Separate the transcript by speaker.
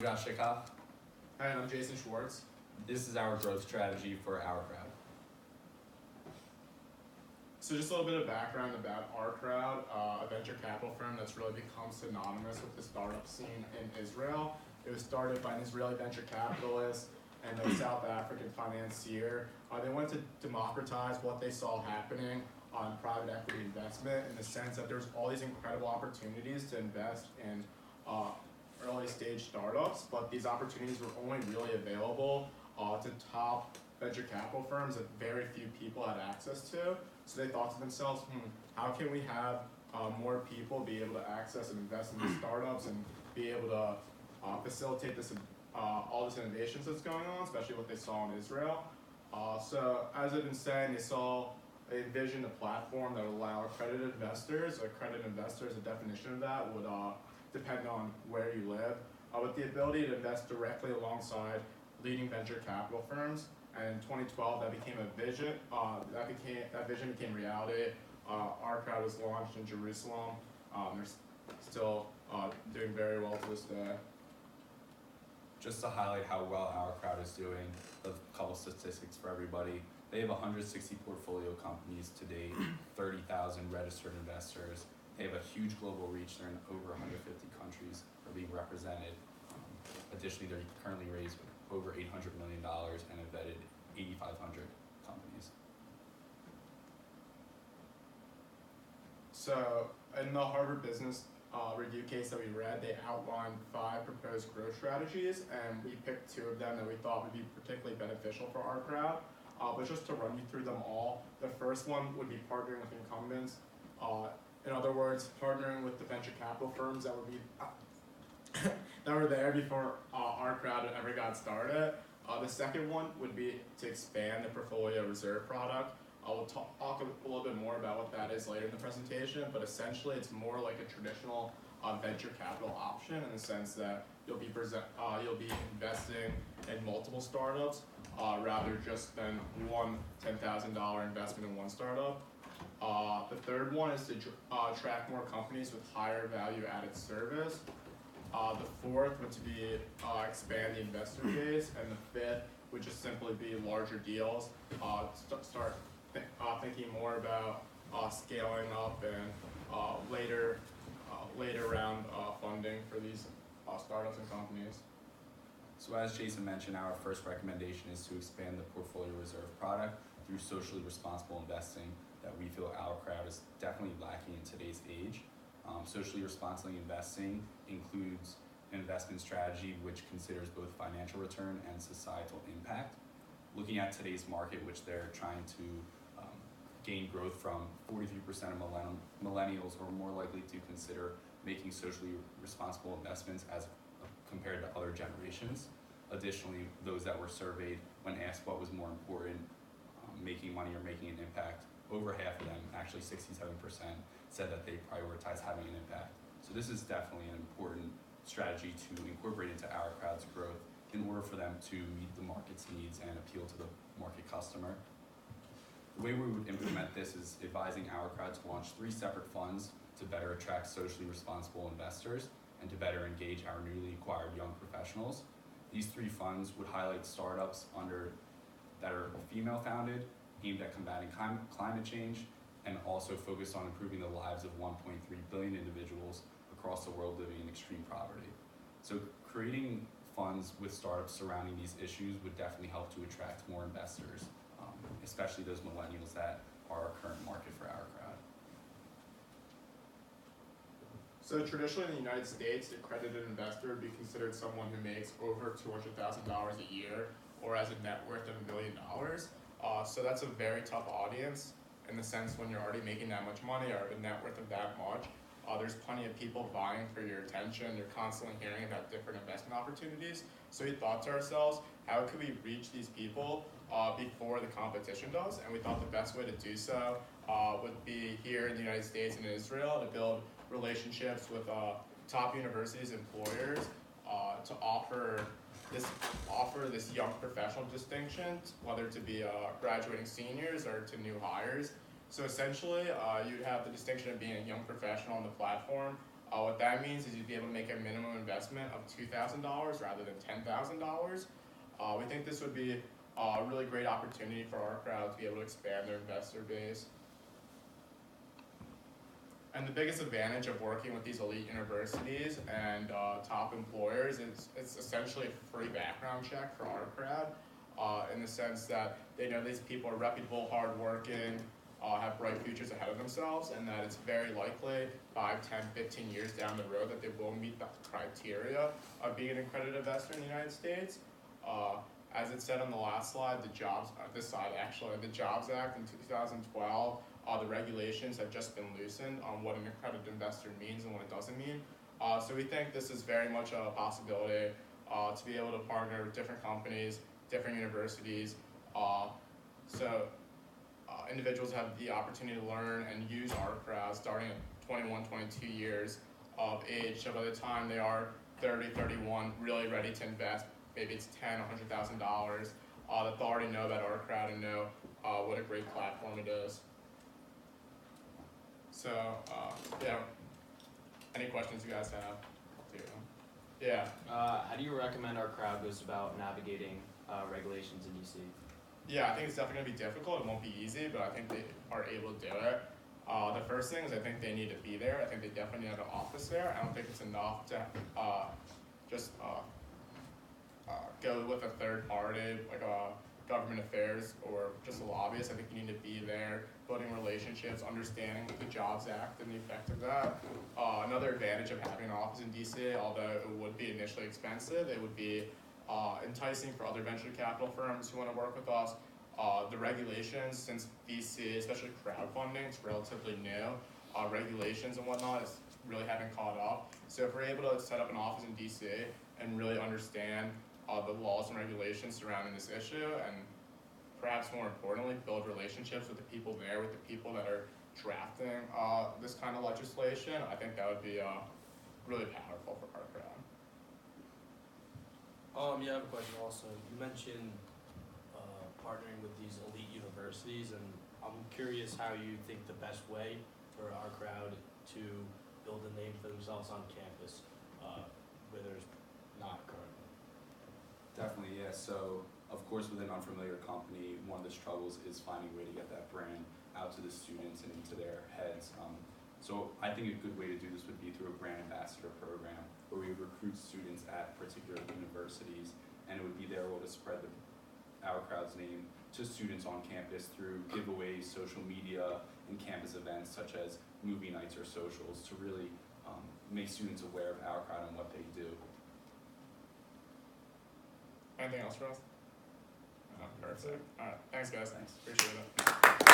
Speaker 1: Josh Shikoff.
Speaker 2: And I'm Jason Schwartz.
Speaker 1: This is our growth strategy for our crowd.
Speaker 2: So just a little bit of background about our crowd, a venture capital firm that's really become synonymous with the startup scene in Israel. It was started by an Israeli venture capitalist and a South African financier. They wanted to democratize what they saw happening on private equity investment in the sense that there's all these incredible opportunities to invest in early stage startups, but these opportunities were only really available to top venture capital firms that very few people had access to. So they thought to themselves, how can we have more people be able to access and invest in these startups and be able to facilitate this all this innovations that's going on, especially what they saw in Israel. So as I've been saying, they envisioned a platform that would allow accredited investors. Accredited investors, the definition of that would depend on where you live, with the ability to invest directly alongside leading venture capital firms. And in 2012, that became a vision. That vision became reality. Our crowd was launched in Jerusalem. They're still doing very well to this day.
Speaker 1: Just to highlight how well our crowd is doing, a couple statistics for everybody. They have 160 portfolio companies to date, 30,000 registered investors. They have a huge global reach. They're in over 150 countries are being represented. Additionally, they're currently raised over $800 million and have vetted 8,500 companies.
Speaker 2: So in the Harvard Business Review case that we read, they outlined 5 proposed growth strategies, and we picked 2 of them that we thought would be particularly beneficial for our crowd. But just to run you through them all, the first one would be partnering with incumbents. In other words, partnering with the venture capital firms that would be that were there before our crowd ever got started. The second one would be to expand the portfolio reserve product. We'll talk a little bit more about what that is later in the presentation, but essentially it's more like a traditional venture capital option in the sense that you'll be investing in multiple startups rather just than one $10,000 investment in one startup. The third one is to track more companies with higher value added service. The fourth would be expand the investor base, and the fifth would just simply be larger deals. Start thinking more about scaling up and later round funding for these startups and companies.
Speaker 1: So as Jason mentioned, our first recommendation is to expand the portfolio reserve product through socially responsible investing that we feel our crowd is definitely lacking in today's age. Socially responsible investing includes an investment strategy which considers both financial return and societal impact. Looking at today's market, which they're trying to gain growth from, 43% of millennials are more likely to consider making socially responsible investments as compared to other generations. Additionally, those that were surveyed when asked what was more important, making money or making an impact, over half of them, actually 67%, said that they prioritize having an impact. So this is definitely an important strategy to incorporate into our crowd's growth in order for them to meet the market's needs and appeal to the market customer. The way we would implement this is advising our crowd to launch 3 separate funds to better attract socially responsible investors and to better engage our newly acquired young professionals. These 3 funds would highlight startups that are female founded, aimed at combating climate change, and also focused on improving the lives of 1.3 billion individuals across the world living in extreme poverty. So creating funds with startups surrounding these issues would definitely help to attract more investors, especially those millennials that are our current market for our crowd.
Speaker 2: So traditionally in the United States, an accredited investor would be considered someone who makes over $200,000 a year or has a net worth of $1 billion. So that's a very tough audience in the sense when you're already making that much money or a net worth of that much. There's plenty of people vying for your attention. You're constantly hearing about different investment opportunities. So we thought to ourselves, how could we reach these people before the competition does? And we thought the best way to do so would be here in the United States and Israel to build relationships with top universities, employers, to offer this young professional distinction, whether to be graduating seniors or to new hires. So essentially, you'd have the distinction of being a young professional on the platform, What that means is you'd be able to make a minimum investment of $2,000 rather than $10,000. We think this would be a really great opportunity for our crowd to be able to expand their investor base. And the biggest advantage of working with these elite universities and top employers is it's essentially a free background check for our crowd, in the sense that they know these people are reputable, hardworking, have bright futures ahead of themselves, and that it's very likely 5, 10, 15 years down the road that they will meet the criteria of being an accredited investor in the United States. As it said on the last slide, the Jobs Act in 2012, the regulations have just been loosened on what an accredited investor means and what it doesn't mean. So we think this is very much a possibility to be able to partner with different companies, different universities, so individuals have the opportunity to learn and use our crowd starting at 21, 22 years of age. So by the time they are 30, 31, really ready to invest, maybe it's $10,000, $100,000, that they'll already know about our crowd and know what a great platform it is. So, yeah, any questions you guys have? Yeah.
Speaker 3: How do you recommend our crowd goes about navigating regulations in DC?
Speaker 2: Yeah, I think it's definitely going to be difficult. It won't be easy, but I think they are able to do it. The first thing is I think they need to be there. I think they definitely need an office there. I don't think it's enough to just go with a third party, like a government affairs or just a lobbyist. I think you need to be there, building relationships, understanding the Jobs Act and the effect of that. Another advantage of having an office in DC, although it would be initially expensive, it would be enticing for other venture capital firms who want to work with us. The regulations, since VC, especially crowdfunding, it's relatively new. Regulations and whatnot is really haven't caught up. So if we're able to set up an office in DC and really understand the laws and regulations surrounding this issue, and perhaps more importantly, build relationships with the people there, with the people that are drafting this kind of legislation, I think that would be really powerful for our crowd.
Speaker 4: Yeah, I have a question also. You mentioned partnering with these elite universities, and I'm curious how you think the best way for our crowd to build a name for themselves on campus, where there's not currently.
Speaker 1: Definitely, yeah. So, of course, with an unfamiliar company, one of the struggles is finding a way to get that brand out to the students and into their heads. So I think a good way to do this would be through a brand ambassador program where we recruit students at particular universities, and it would be their role to spread our crowd's name to students on campus through giveaways, social media, and campus events such as movie nights or socials to really make students aware of our crowd and what they do.
Speaker 2: Anything else for us? Perfect. All right, thanks guys.
Speaker 1: Thanks.
Speaker 2: Appreciate it.